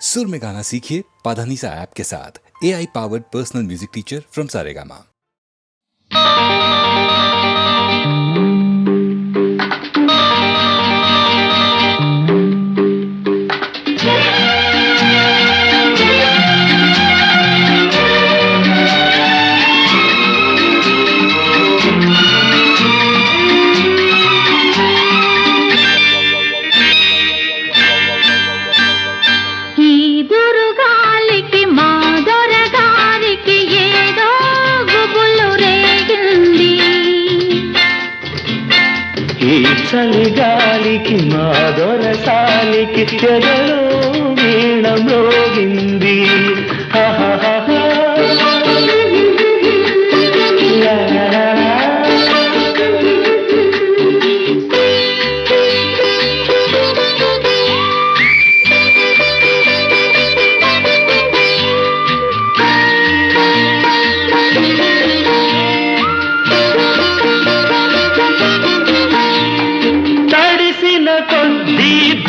सुर में गाना सीखिए पाधानीसा ऐप के साथ। AI powered personal music teacher from Saregama. చలిగాలికి మాదొరసానికి చెదలో వీణ మ్రోగింది.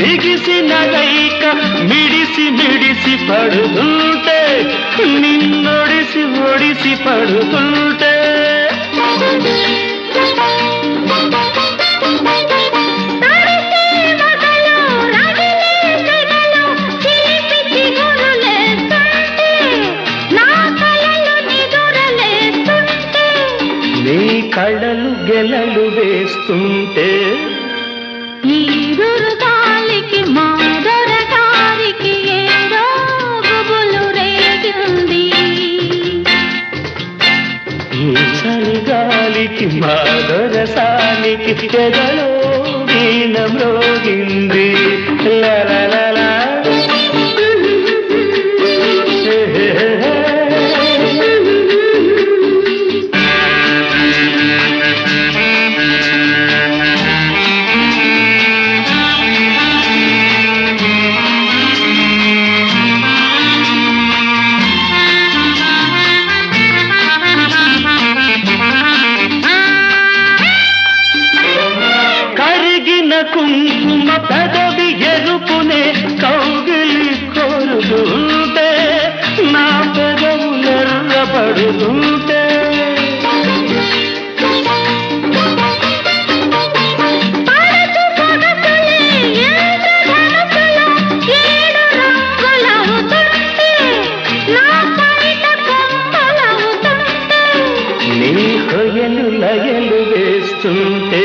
బిగిసినదైక మిడిసి మిడిసి పడుతుంటే నిన్నొడిసి ఒడిసి పడుతుంటే నీ కళ్ళలు గెలలు వేస్తుంటే చలిగాలికి మాదొరసానికి చెదలో వీణ మ్రోగింది. కుంకుమ పెదవి ఎరుపునే కౌగిలి కోరుతుంటే నా పెదవులెర్రపడుతుంటే నీ హొయలు లయలు వేస్తుంటే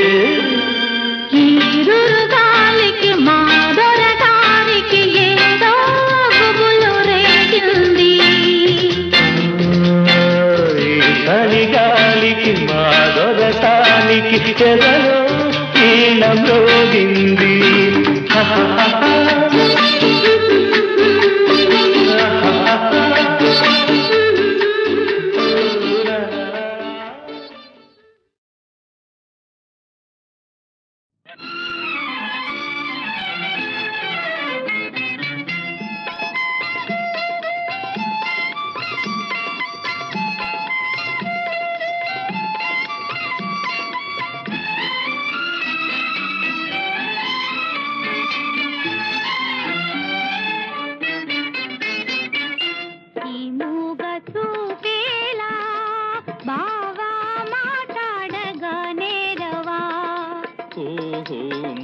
చలిగాలికి మాదొరసానికి చెదలో వీణ మ్రోగింది.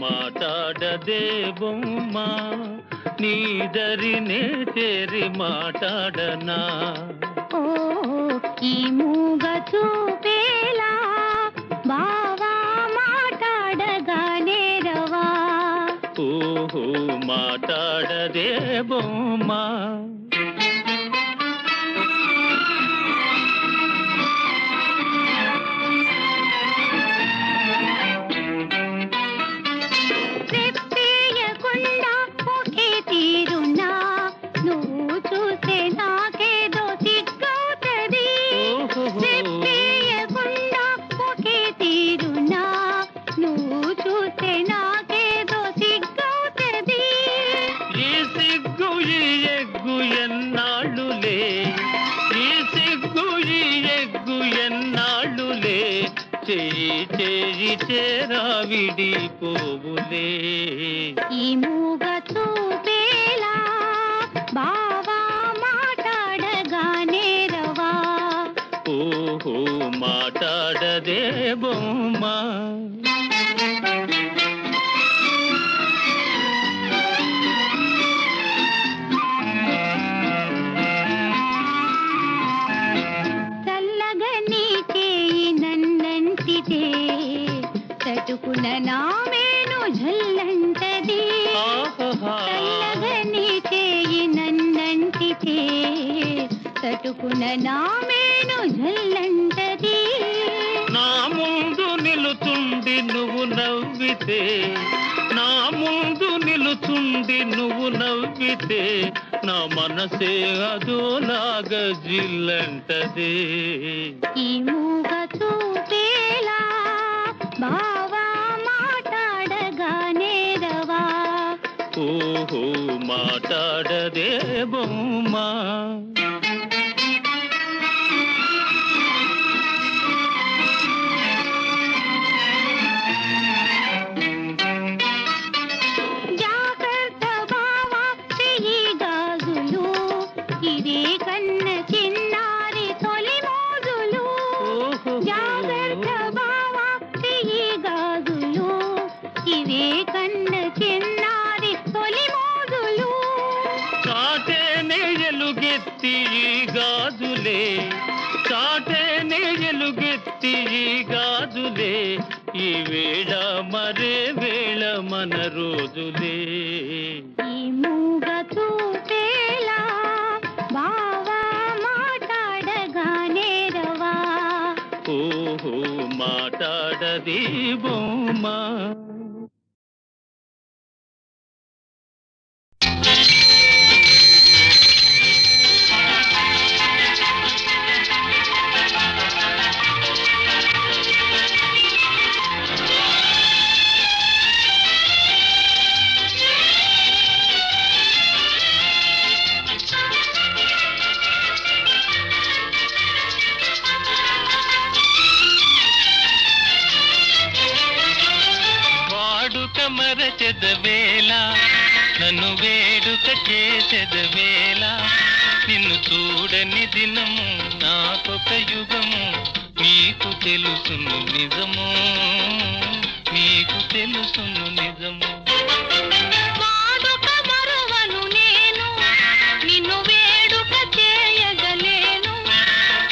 మాట్లాడదే బొమ్మ నీదరినే చేరి మాట్లాడనా. ఈ మూగ చూపేలా బావా మాట్లాడగానే రవా. ఓహో మాట్లాడదే బొమ్మ చేయి చేరా విడిపోవులే. ఈ మూగ చూపేలా బావా మాట్లాడగానే రవా ఓహో మాట్లాడదే బొమ్మ చల్లగా నీ చేయి నన్నంటితే తటుకున నామేను జల్లంటది ఆహాహా. చల్లగా నీ చేయి నన్నంటితే తటుకున నామేను జల్లంటది నా ముందు నిలుచుండి నువ్వు నవ్వితే నా ముందు నిలుచుండి నువ్వు నవ్వితే నా మనసే అదోలాగా జిల్లంటదే ఈ మూగ చూపేలా బావా మాట్లాడగానే రవా ఓహో మాట్లాడదే బొమ్మ జాగ్రత్త బావా చెయ్యి గాజులు ఇదే కన్న చిన్నారి తొలి మోజులు ఓహో జాగ్రత్త బావా చెయ్యి గాజులు ఇదే కన్న చిన్నారి తొలి మోజులు చాటేనే ఎలుగెత్తి ఈ గాజులే చాటేనే ఎలుగెత్తి ఈ గాజులే ఈ వేళ మరే వేళ మన రోజులే ఈ మూగ చూపేలా బావా మాట్లాడగానే రవా ఓహో మాట్లాడది బొమ్మ వాడుక మరచెదవేళ నన్ను వేడుక చేసెదవేళ నిన్ను చూడని దినము నాకొక యుగము నీకు తెలుసును నిజము నీకు తెలుసును నిజము వాడుక మరువను నేను నిన్ను వేడుక చేయగలేను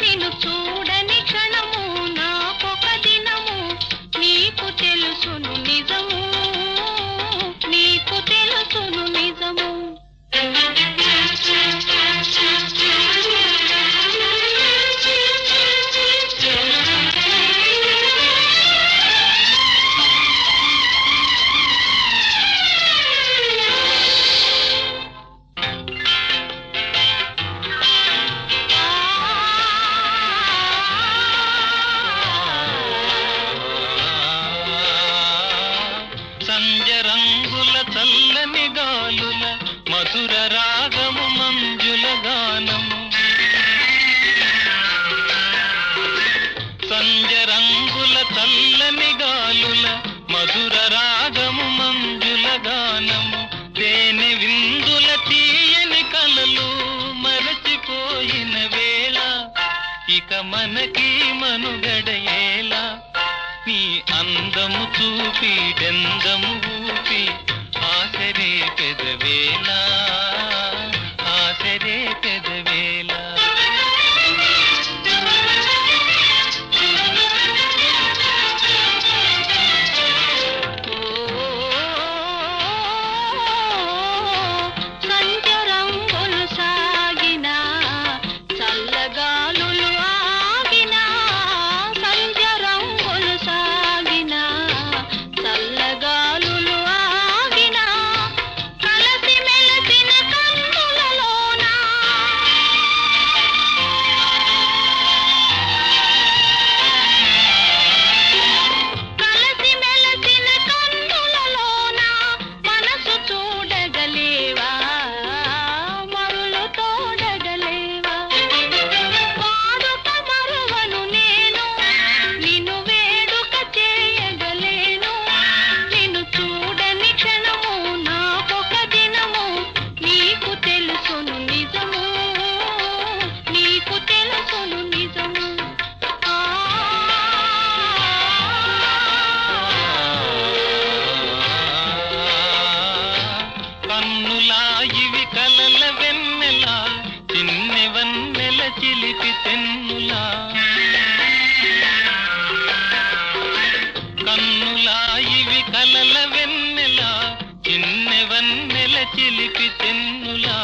నిన్ను చూడని క్షణము నాకొక దినము నీకు తెలుసును నిజము నీకు తెలుసును నిజము సంజ రంగుల చల్లని గాలుల మధుర రాగము మంజుల గానము సంజ రంగుల చల్లని గాలుల మధుర రాగము మంజుల గానము తేనె విందుల తీయని కలలు మరచిపోయిన వేళ ఇక మనకి మనుగడయేలా నీ అందము చూపి డెందము ఊపి ఆసరే పెదవేళ ఆసరే పెదవేళ సంచరంగులు సాగినా చల్లగాలులు ఆగినా సంచరంగులు సాగినా చల్లగాలులు ఆగినా కలసి మెలసి తెన్నులా కన్నులా ఇవి కలల వెన్నెలా చిన్నెవన్నెల చిలిపి తెన్నులా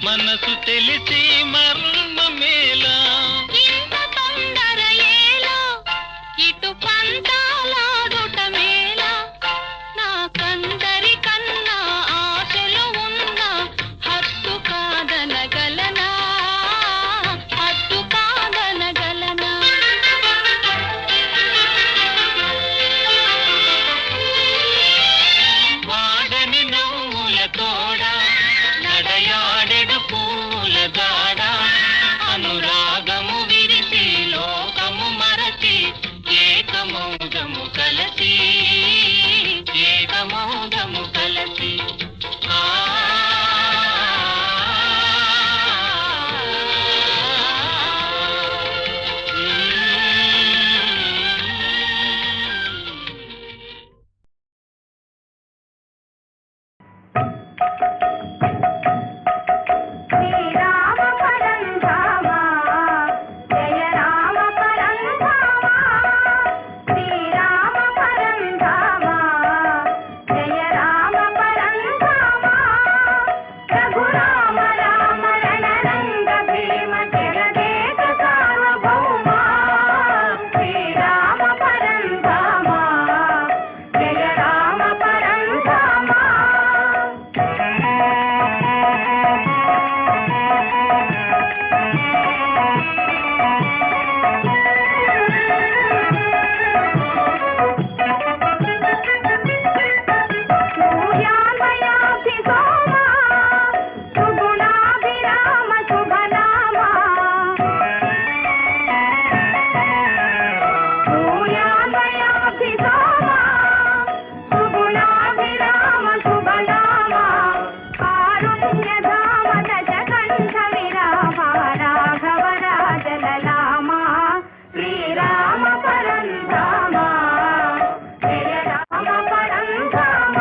మనసు తెలిసి మర్మమేలా ఇంత తొందర ఏలా ఇటు పంతాలాడుట మేలా నాకందరి కన్నా ఆశలు ఉన్న హత్తు కాదనగలనా హత్తు కాదనగలనా వాడని నవ్వుల తోడ నడయాడెడు పూల దాడ అనురాగము విరిసి లోకము మరచి ఏకమౌదము కలసి ఏకమౌదము కలసి ఆ శ్రీరామ పరంధామ జయ రామ పరంధామ శ్రీరామ పరంధామ జయ రామ పరంధామ రఘురామ రామ రణరంగ భీమ జగదేక సార్వభౌమ శ్రీరామ పరంధామ జయ రామ పరంధామ సూర్యామయాభిసోమ సుగుణాభిరామ శుభనామ సూర్యామయాభిసోమ సుగుణాభిరామ శుభనామ కారుణ్యధామ దశకంఠ విరామ రాఘవ రాజలలామ శ్రీరామ పరంధామ జయ రామ పరంధామ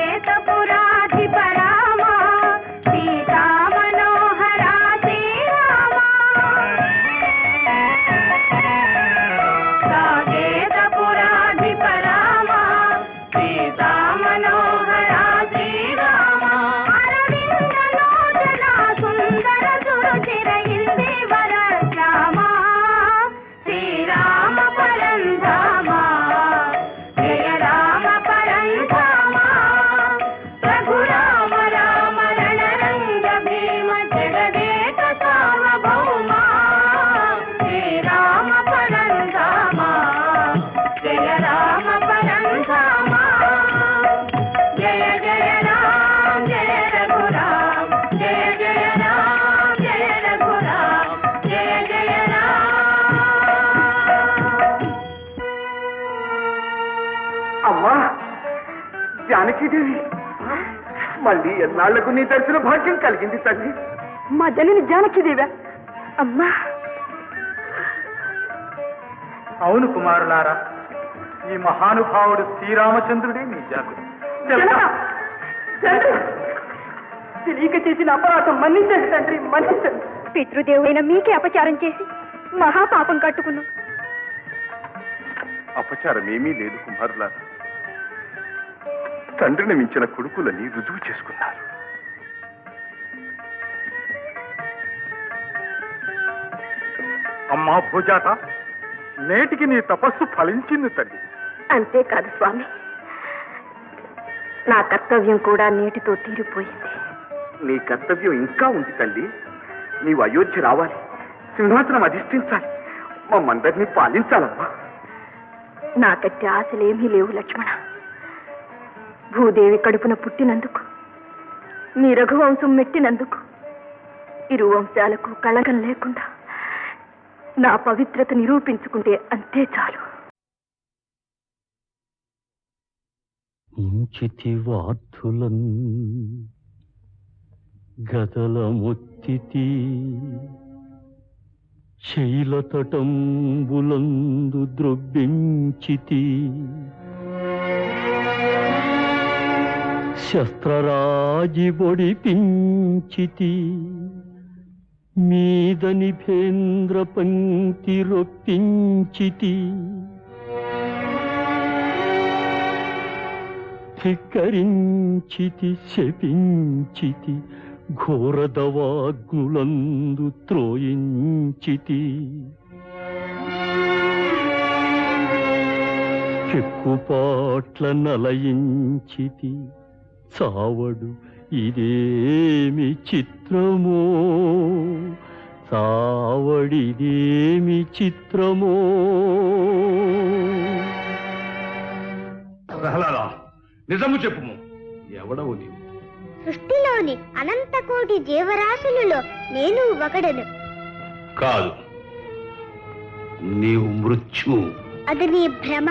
సాకేతపురాధిప రామ సీతా మనోహరా శ్రీరామ సాకేతపురాధిప రామ సీతా మనోహరా శ్రీరామ అరవింద లోచన సుందర సురుచిర ఇందివర శ్యామ శ్రీరామ పరంధామ జయ రామ పరంధామ రఘురామ రామ రణరంగ భీమ జగదేక సార్వభౌమ శ్రీరామ పరంధామ జయ రామ పరంధామ జయ జయ రామ జయ రఘురామ జయ జయ రామ జయ రఘురామ జయ జయ రామ అమ్మా జానకీదేవి మళ్ళీ ఎన్నాళ్లకు నీ దర్శన భాగ్యం కలిగింది తల్లి. మా జనని జానకిదేవా అమ్మా అవును కుమారులారా, ఈ మహానుభావుడు శ్రీరామచంద్రుడే మీ జాగుడు. తెలియక చేసిన అపరాధం మన్నించండి తండ్రి మన్నించండి పితృదేవుడైన మీకే అపచారం చేసి మహాపాపం కట్టుకున్నాం అపచారమేమీ లేదు కుమారులారా. తండ్రిని మించిన కొడుకులని రుజువు చేసుకున్నారు. అమ్మా భూజాత, నేటికి నీ తపస్సు ఫలించింది తల్లి. అంతేకాదు స్వామి నా కర్తవ్యం కూడా నీటితో తీరిపోయింది నీ కర్తవ్యం ఇంకా ఉంది తల్లి. నీవు అయోధ్య రావాలి, సింహాసనం అధిష్ఠించాలి, మమ్మందరినీ పాలించాలమ్మా. నాకట్టి ఆశలేమీ లేవు లక్ష్మణ. భూదేవి కడుపున పుట్టినందుకు, నీ రఘువంశం మెట్టినందుకు, ఇరు వంశాలకు కళంకం లేకుండా నా పవిత్రత నిరూపించుకుంటే అంతే చాలు. ముంచితి వార్థులన్ గదల ముత్తితి శైలతటంబులందు ద్రొబ్బించితి శస్త్రరాజి బొడిపించితి మీదని భేంద్ర పంక్తి రొప్పించితి ధిక్కరించితి శపించితి ఘోరదవాగ్నులందు త్రోయించితి చెక్కుపాట్ల నలయించితి చావడు ఇదేమి చిత్రమో చావడిదేమి చిత్రమో. ప్రహ్లాదా, నిజము చెప్పుము, ఎవడవు నీవు? సృష్టిలోని అనంత కోటి జీవరాశులలో నేను ఒకడను. కాదు, నీవు మృత్యువు. అది నీ భ్రమ.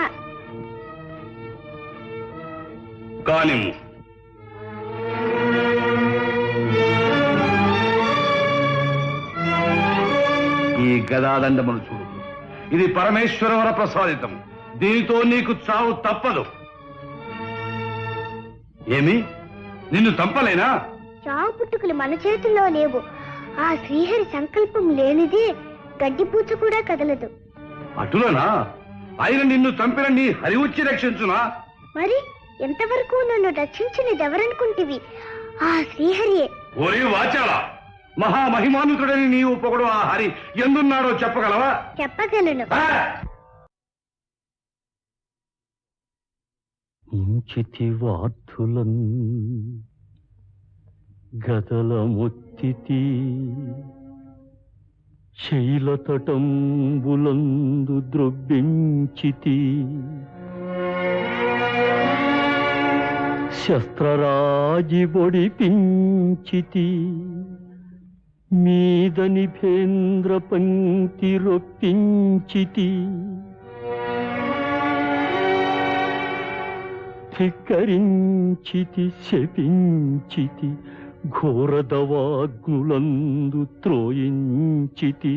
కానిము. ఈ గదాదండమును చూడు, ఇది పరమేశ్వర వర ప్రసాదితం. దీనితో నీకు చావు తప్పదు. ఏమి, నిన్ను చంపలేనా? చావు పుట్టుకలు మన చేతుల్లో లేవు. ఆ శ్రీహరి సంకల్పం లేనిదే గడ్డిపూచ కూడా కదలదు. అటులనా? ఆయన నిన్ను చంపిన నీ హరి వచ్చి రక్షించునా? మరి ఎంతవరకు నన్ను రక్షించినదెవరనుకుంటివి? ఆ శ్రీహరియే. ఓరి వాచాల, మహామహిమానుతుడని నీవు పొగడు ఆ హరి ఎందున్నాడో చెప్పగలవా? చెప్పగలను. ఇంచితి వార్థులన్ గదలముత్తితి శైలతటంబులందు ద్రొబ్బించితి శస్త్రరాజి బొడిపించితి మీదని భేంద్ర పంక్తి రొప్పించితి ధిక్కరించితి శపించితి ఘోరదవాగ్నులందు త్రోయించితి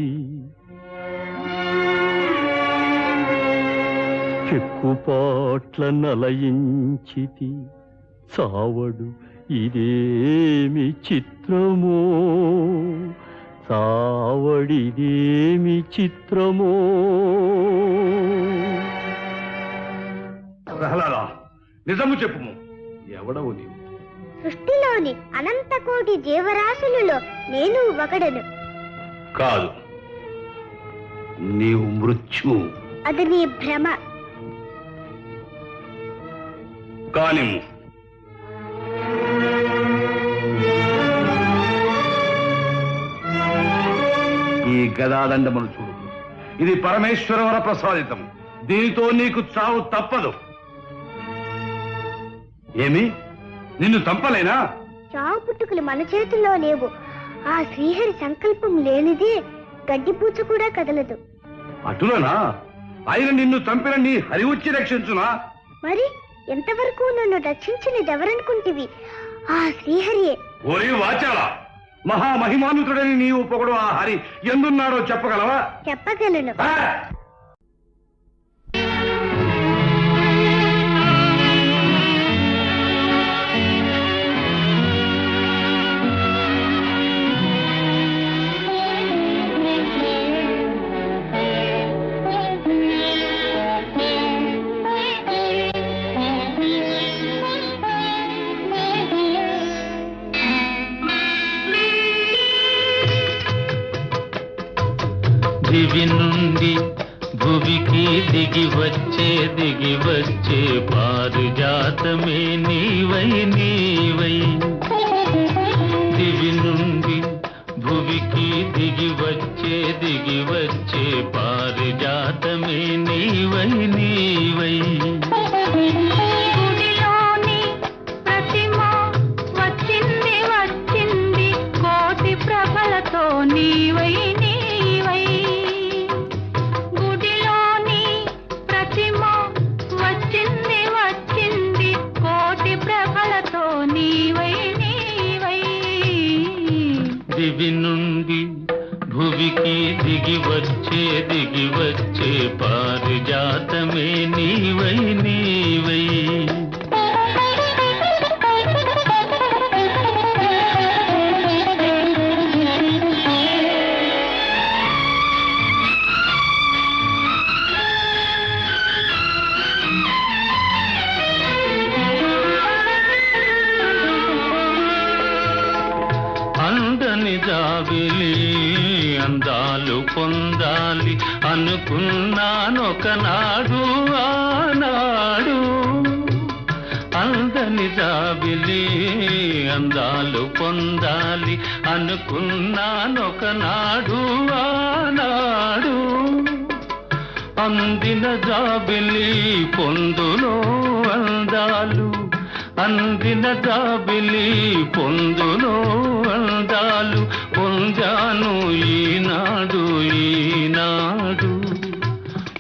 చెక్కుపాట్ల నలయించితి చావడు ఇదేమి చిత్రమో చావడిదేమి చిత్రమో. ప్రహ్లాదా, నిజము చెప్పుము, ఎవడవు నీవు? సృష్టిలోని అనంత కోటి జీవరాశులలో నేను ఒకడను. కాదు, నీవు మృత్యువు. అది నీ భ్రమ. కానిము. ఈ గదాదండమును చూడు, ఇది పరమేశ్వర వర ప్రసాదితం. దీనితో నీకు చావు తప్పదు. ఏమి, నిన్ను చంపలేనా? చావు పుట్టుకలు మన చేతుల్లో లేవు. ఆ శ్రీహరి సంకల్పం లేనిదే గడ్డిపూచ కూడా కదలదు. అటులనా? ఆయన నిన్ను చంపిన నీ హరి వచ్చి రక్షించునా? మరి ఎంతవరకు నన్ను రక్షించినదెవరనుకుంటివి? ఆ శ్రీహరియే. ఓరి వాచాల, మహామహిమానుతుడని నీవు పొగడు ఆ హరి ఎందున్నాడో చెప్పగలవా? చెప్పగలను. దివి నుండి భువికి దిగి వచ్చే పారిజాతమే నీవై నీవై. దివి నుండి భువికి దిగి వచ్చే పారిజాతమే నీవై నీవై. గుడిలోని ప్రతిమ వచ్చింది వచ్చింది కోటి ప్రభలతో నీవై నీవై. గుడిలోని ప్రతిమ వచ్చింది వచ్చింది కోటి ప్రభలతో నీవై నీవై. దివి నుండి భువికి దిగి వచ్చే దిగి వచ్చే పారిజాతమే నీవై నీవై. అందని జాబిలి అందాలు పొందాలి అనుకున్నానొకనాడు ఆనాడు. అందని జాబిలి అందాలు పొందాలి అనుకున్నానొకనాడు ఆనాడు. అందిన జాబిలి పొందులో అందాలు, అందిన జాబిలి పొందులో అందాలు పొందాను ఈనాడు ఈనాడు,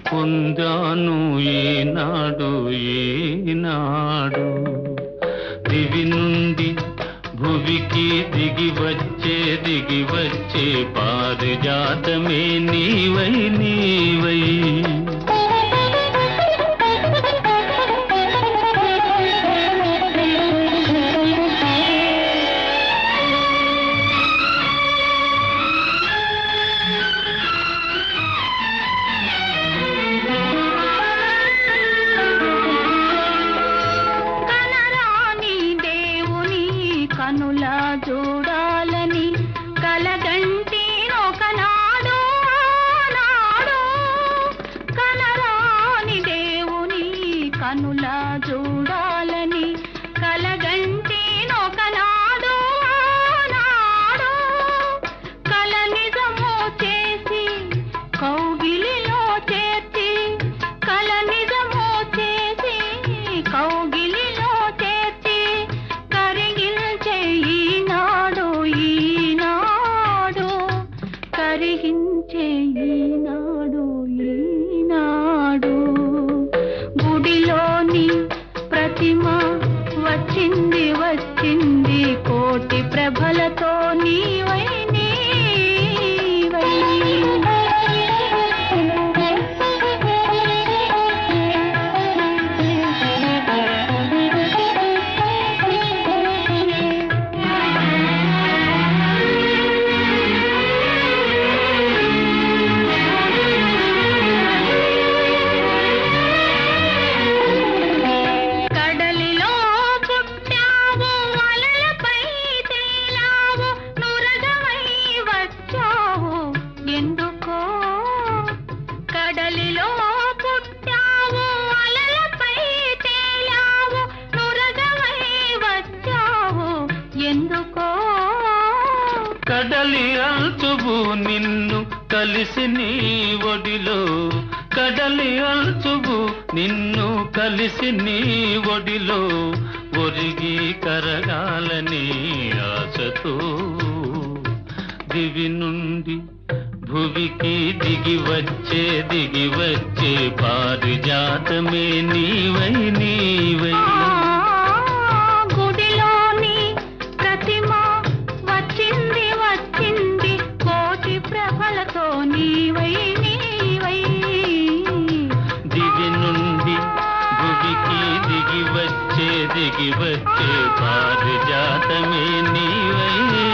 పొందాను ఈనాడు ఈనాడు. దివి నుండి భువికి దిగి వచ్చే పారిజాతమే నీవై నీవై. కనులా చూడాలని కలగంటి ఒకనాడు ఆనాడు. కనరాని దేవుని కనులా చూడాలని కలగంటి ఒకనాడు ఆనాడు. కల నిజము చేసి కౌగిలిలో చేర్చి, కల నిజము చేసి కౌగిలిలో చేర్చి కరిగించే ఈనాడు ఈనాడు, కరిగించే ఈనాడు ఈనాడు. గుడిలోని ప్రతిమ వచ్చింది వచ్చింది కోటి ప్రభలతో నీవై నీవై. కడలిలో పుట్టావు అలలపై తేలావు నురగవై వచ్చావు ఎందుకో. కడలిలో పుట్టావు అలలపై తేలావు నురగవై వచ్చావు ఎందుకో. కడలి అంచువు నిన్ను కలిసి నీ ఒడిలో, కడలి అంచువు నిన్ను కలిసి నీ ఒడిలో ఒరిగి కరగాలని ఆశతో. దివి నుండి భువికి దిగి వచ్చే పారిజాతమే నీవై నీవై. గుడిలోని ప్రతిమ వచ్చింది వచ్చింది కోటి ప్రభలతో నీవై నీవై. దివి నుండి భువికి దిగి వచ్చే పారిజాతమే నీవై నీవై.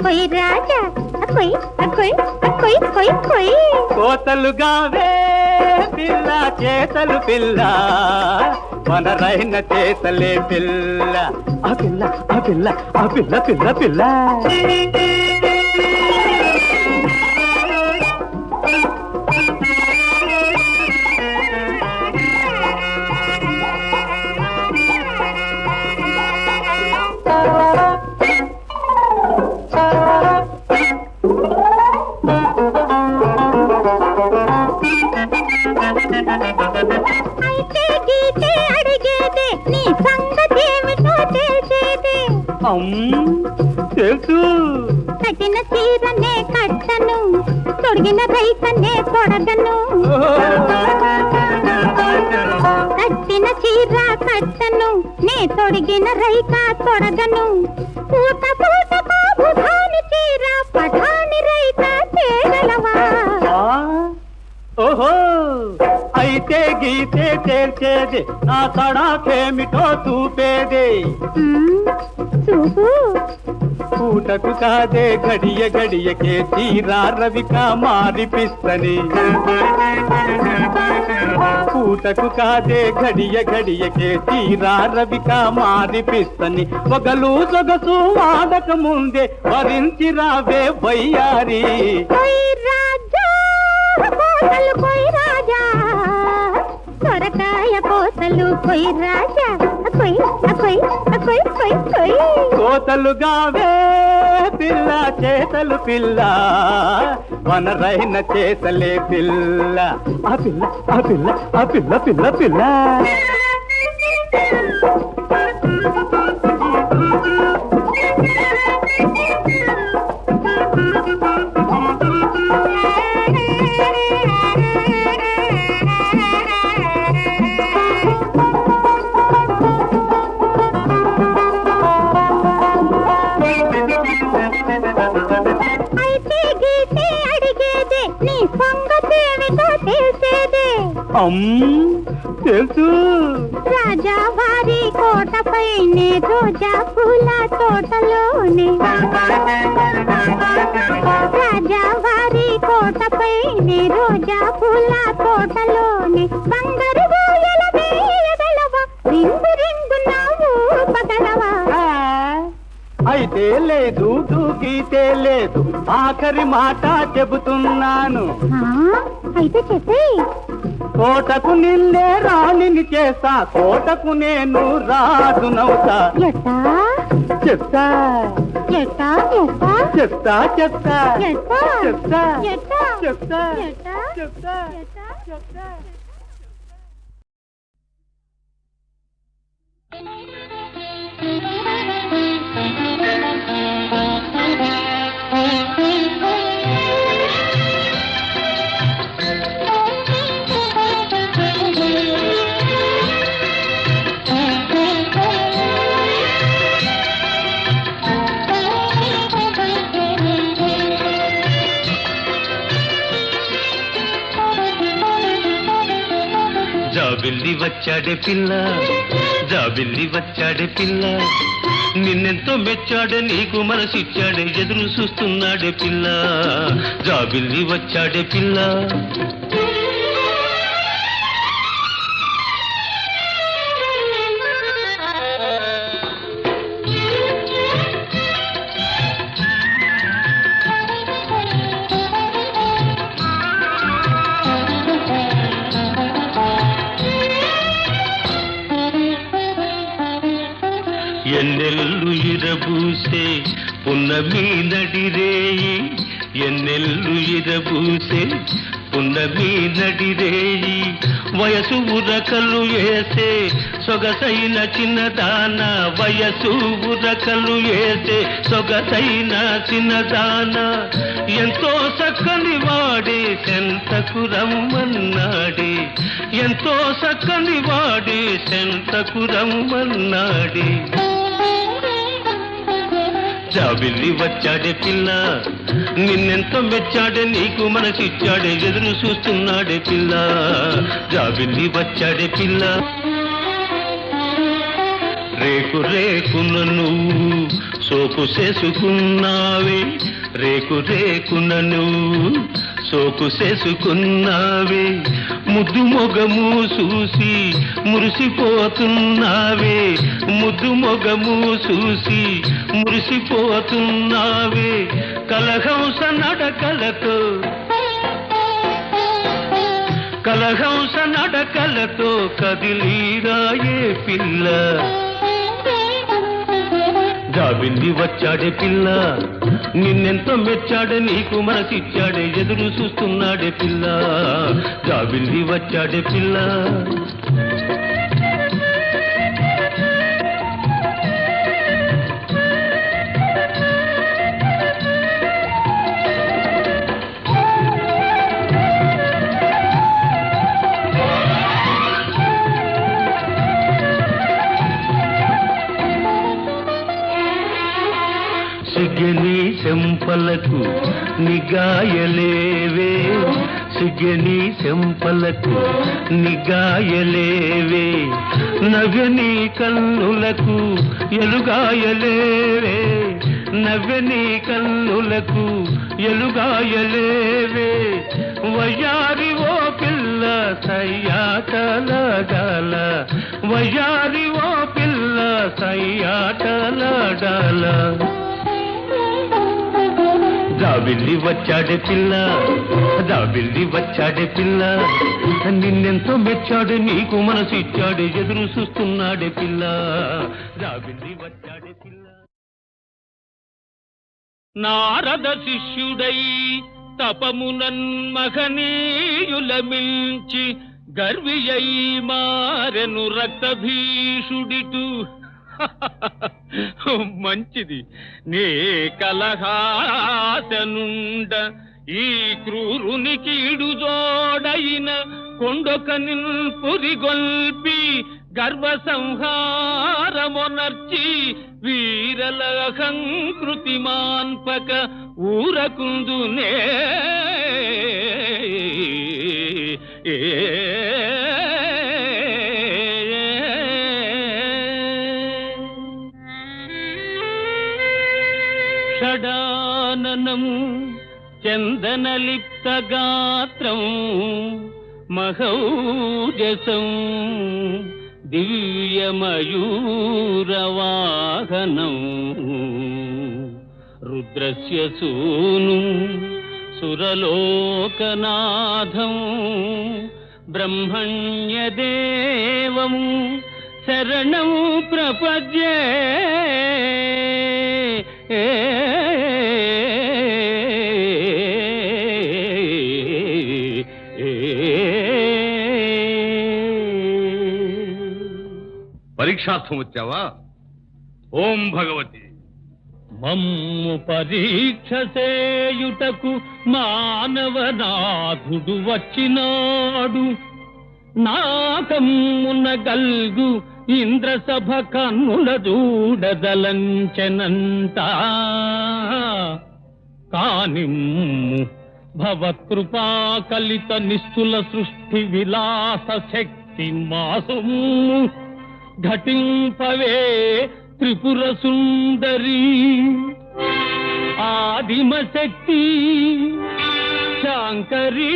కొయ్ రాజా కొయ్ కొయ్ కొయ్ కొయ్ కొయ్ కోతలుగావే పిల్ల చేతలు పిల్ల మనరైన చేతలే పిల్ల ఆ పిల్ల ఆ పిల్ల ఆ పిల్ల పిల్ల పిల్ల అయితే గీతే అడిగేదే నీ సంగతేమిటో తెలిసేదే తెలుసు కట్టిన చీరనే కట్టను తొడిగిన రైకనే తొడగను కట్టిన చీర కట్టను నే తొడిగిన రైక తొడగను పూట పూట బాబుధాని చీర పఠాని రైక తేగలవా ఓహో అయితే గీతే చేర్చేది నా తడాకేమిటో చూపేదే చూపు పూటకు కాదే గడియ గడియకే తీరా రవిక మారిపిస్తని పూటకు కాదే గడియ గడియకే తీరా రవిక మారిపిస్తని ఒకలు సొగసు వాడక ముందే వరించి రావే వయ్యారి కొయ్ రాజా కోసలు కొయ్ రాజా సొరకాయ కోసలు కొయ్ రాజా కొయ్ కొయ్ కొయ్ కొయ్ కొయ్ కోతలుగావే పిల్ల చేతలు పిల్ల వనరైన చేతలే పిల్ల ఆ పిల్ల ఆ పిల్ల ఆ పిల్ల పిల్ల పిల్ల అయితే గీతే అడిగేదే నీ సంగతేమిటో తెలిసేదే తెలుసు రాజా వారి కోటపైనే రోజా పూల తోటలోనే రాజా వారి కోటపైనే రోజా పూల తోటలోనే బంగారు గోయల వేయగలవా రింగు రింగు నవ్వు పగలవా అయితే లేదు దూకితే లేదు ఆఖరి మాట చెబుతున్నాను అయితే చెప్పే కోటకు నిన్నే రాణిని చేస్తా కోటకు నేను రాజునవుతా ఎట్టా చెప్తా ఎట్టా ఎట్టా చెప్తా చెప్తా ఎట్టా చెప్తా ఎట్టా చెప్తా ఎట్టా చెప్తా ఎట్టా చెప్తా జాబిల్లి వచ్చాడే పిల్ల జాబిల్లి వచ్చాడే పిల్ల నిన్నెంతో మెచ్చాడే నీకు మనసిచ్చాడే ఎదురు చూస్తున్నాడే పిల్ల జాబిల్లి వచ్చాడే పిల్ల ఎన్నెల్లు ఇరబూసే పున్నమి నడిరేయి ఎన్నెల్లు ఇరబూసే పున్నమి నడిరేయి వయసు ఉరకలు వేసే సొగసైన చిన్నదాన వయసు ఉరకలు వేసే సొగసైన చిన్నదాన ఎంతో చక్కని వాడే సెంతకు రమ్మన్నాడే ఎంతో చక్కని వాడే సెంతకు రమ్మన్నాడే జాబిల్లి వచ్చాడే పిల్ల నిన్నెంతో మెచ్చాడే నీకు మనసిచ్చాడే ఎదురు చూస్తున్నాడే పిల్ల జాబిల్లి వచ్చాడే పిల్ల రేకు రేకున నువ్వు సోకు చేసుకున్నావే రేకు రేకునను సోకు చేసుకున్నావే ముద్దు మొగము చూసి మురిసిపోతున్నావే ముద్దు మొగము చూసి మురిసిపోతున్నావే కలహంస నడకలతో కదిలీరాయే పిల్ల జాబిల్లి వచ్చాడే పిల్ల నిన్నెంతో మెచ్చాడే నీకు మనసిచ్చాడే ఎదురు చూస్తున్నాడే పిల్ల జాబిల్లి వచ్చాడే పిల్ల సిగ్గని చెంపలకు నిగాయలేవే సిగ్గని చెంపలకు నిగాయలేవే నవ్వని కన్నులకు ఎలుగాయలేవే నవ్వని కన్నులకు ఎలుగాయలేవే వయ్యారి ఓ పిల్ల సయ్యాటలడాల వయ్యారి ఓ పిల్ల సయ్యాటలడాల జాబిల్లి వచ్చాడే పిల్ల జాబిల్లి వచ్చాడే పిల్ల నిన్నెంతో మెచ్చాడు నీకు మనసు ఇచ్చాడే ఎదురు చూస్తున్నాడే పిల్ల జాబిల్లి వచ్చాడే పిల్ల నారద శిష్యుడై తపమునన్ మహనీయుల మించి గర్వియై మారెను రక్తభీషుడిటు మంచిది నే కలహాసనుండ ఈ క్రూరునికి ఇడుజోడైన కొండొక పురిగొల్పి గర్వ సంహారమొనర్చి వీరల అహంకృతి మాన్పక ఊరకుందునే షడాననము చందనలిప్త గాత్రం మహౌజసం దివ్యమయూరవాహనం రుద్రస్య సూను సురలోకనాథం బ్రహ్మణ్యదేవం శరణం ప్రపద్యే పరీక్షార్థం వచ్చావా? ఓం భగవతి. మమ్ము పరీక్ష చేయుటకు మానవనాథుడు వచ్చినాడు. నాకమ్మున గల్గు ఇంద్రసభ కన్నుల చూడదలంచెనంట. కానిమ్ము భవత్కృపా కలిత నిస్తుల సృష్టి విలాస శక్తి మాసము ఘటింపవే త్రిపుర సుందరి. ఆదిమ శక్తి శాంకరీ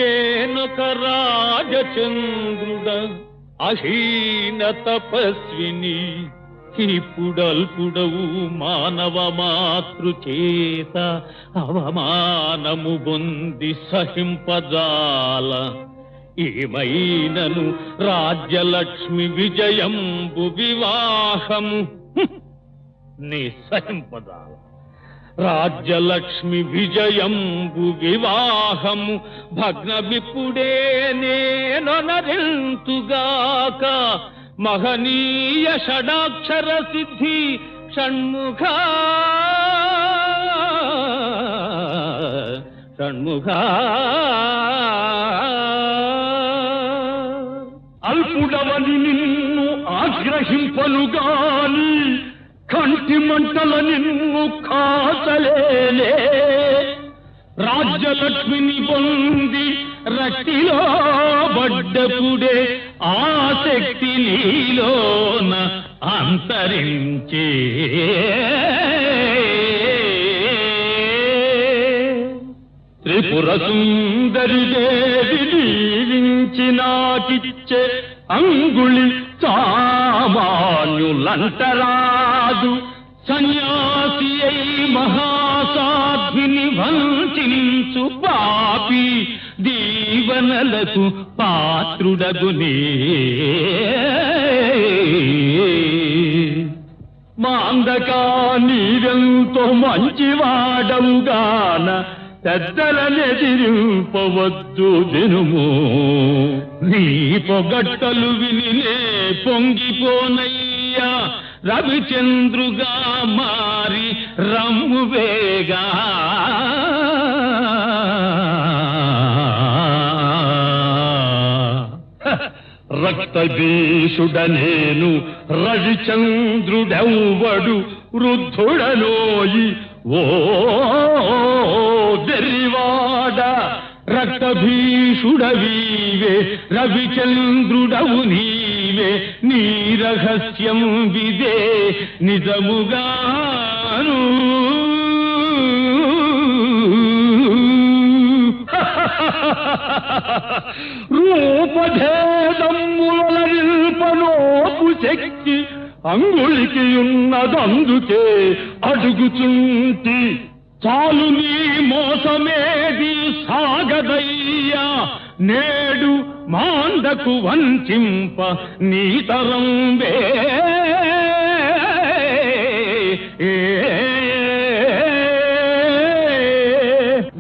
ఏనొక రాజచంద్రుడ అహీన తపస్విని ఇప్పుడల్పుడవు మానవ మాతృచేత అవమానము పొంది సహింపజాల. ఏమైనను రాజ్యలక్ష్మి విజయంబు వివాహము నీ సహింపజాల. రాజ్యలక్ష్మి విజయంబు వివాహము భగ్నమిప్పుడే నేనొనరింతుగాక. మహనీయ షడాక్షర సిద్ధి షణ్ముఖ షణ్ముఖ. అల్పుడవని నిన్ను ఆగ్రహింపనుగాని కంటి మంటల నిన్ను కాచలేలే. రాజ్యలక్ష్మిని పొంది రక్తిలో బడ్డపుడే ఆ శక్తి నీలోన అంతరించే. త్రిపుర సుందరి దేవి జీవించినాకిచ్చే అంగుళి సామాన్యులంటరాదు. సన్యాసి అయి మహాసాధ్విని వంచించు పాపి దీవనలకు పాత్రుడగునే. మాందకా నీవెంతో మంచివాడవుగాన పెద్దలనెదిరింపవద్దు దినుము. నీ పొగట్టలు వినిలే పొంగిపోనయ్యా రవిచంద్రుగా మారి రమ్మువేగా. రక్తబీషుడనేను రవిచంద్రుడెవ్వడు వృద్ధుడనోయి ఓ వెర్రివాడ. రక్తభీషుడవీవే రవిచంద్రుడవు నీవే, నీ రహస్యం విదే నిజముగాను. రూపభేదములరింపనోపు శక్తి అంగుళికి ఉన్నదందుకే అడుగుచుంటి. చాలు నీ మోసమేది సాగదయ్యా, నేడు మాండకు వంచింప నీతరం వే.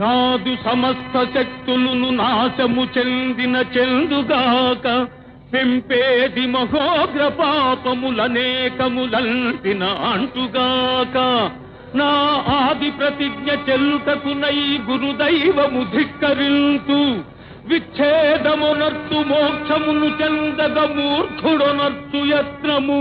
నాదు సమస్త శక్తులను నాశము చెందిన చెందుగాక, పెంపేది మహోగ్ర పాపములనేకములంటిన అంటుగాక. నా ఆది ప్రతిజ్ఞ చెల్లుటకునై గురుదైవము ధిక్కరింతు. విచ్ఛేదమునర్తు మోక్షమును చెందగ మూర్ఖుడొనర్తు యత్నము.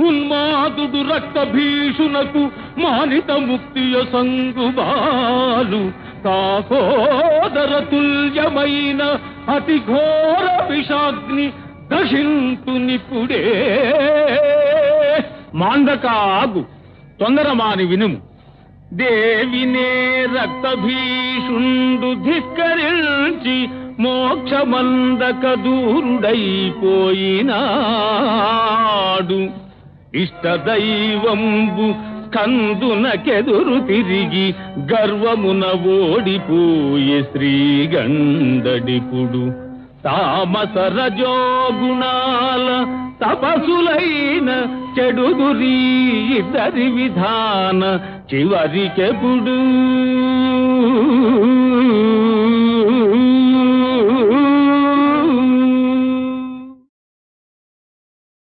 ఉన్మాదుడు రక్త భీషునకు మానిత ముక్తియ సంగుబాలు. కాకోదర తుల్యమైన అతి ఘోర విషాగ్ని దశింతు నిపుడే. మాండకాగు తొందరమాని వినుము. దేవినే రక్తభీషుండు ధిక్కరించి మోక్షమందక దూరుడైపోయినాడు. ఇష్టదైవంబు కందునకెదురు తిరిగి గర్వమున ఓడిపోయే శ్రీగంధడిపుడు. తామస రజోగుణాల తపసులైన చెడుగురి ఇద్దరి విధాన చివరికెప్పుడు.